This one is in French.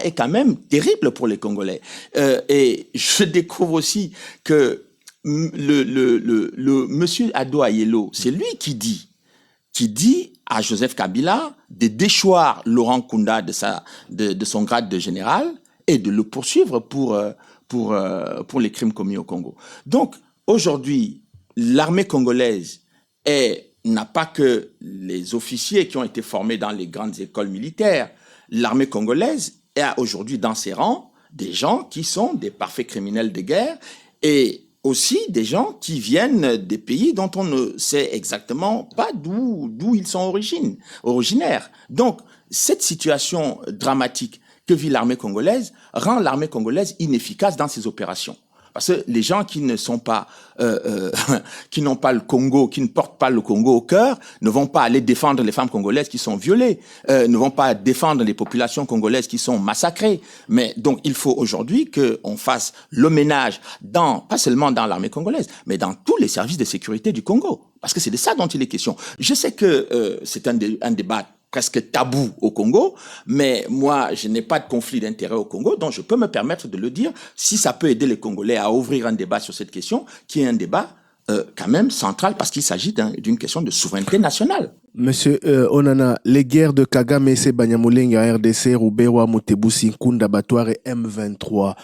est quand même terrible pour les Congolais. Et je découvre aussi que le monsieur Ado Ayelo, c'est lui qui dit à Joseph Kabila de déchoir Laurent Kunda de son grade de général et de le poursuivre pour les crimes commis au Congo. Donc, aujourd'hui, l'armée congolaise n'a pas que les officiers qui ont été formés dans les grandes écoles militaires. L'armée congolaise a aujourd'hui dans ses rangs des gens qui sont des parfaits criminels de guerre et aussi des gens qui viennent des pays dont on ne sait exactement pas d'où ils sont originaires. Donc, cette situation dramatique que vit l'armée congolaise rend l'armée congolaise inefficace dans ses opérations. Parce que les gens qui ne sont pas, qui n'ont pas le Congo, qui ne portent pas le Congo au cœur, ne vont pas aller défendre les femmes congolaises qui sont violées, ne vont pas défendre les populations congolaises qui sont massacrées. Mais donc, il faut aujourd'hui qu'on fasse le ménage pas seulement dans l'armée congolaise, mais dans tous les services de sécurité du Congo. Parce que c'est de ça dont il est question. Je sais que c'est un débat presque tabou au Congo, mais moi, je n'ai pas de conflit d'intérêt au Congo, donc je peux me permettre de le dire si ça peut aider les Congolais à ouvrir un débat sur cette question, qui est un débat quand même central parce qu'il s'agit d'une question de souveraineté nationale. Monsieur Onana, les guerres de Kagame et Banyamulenge en RDC, Roubewa, Motebusi, Nkunda, Batoire et M23,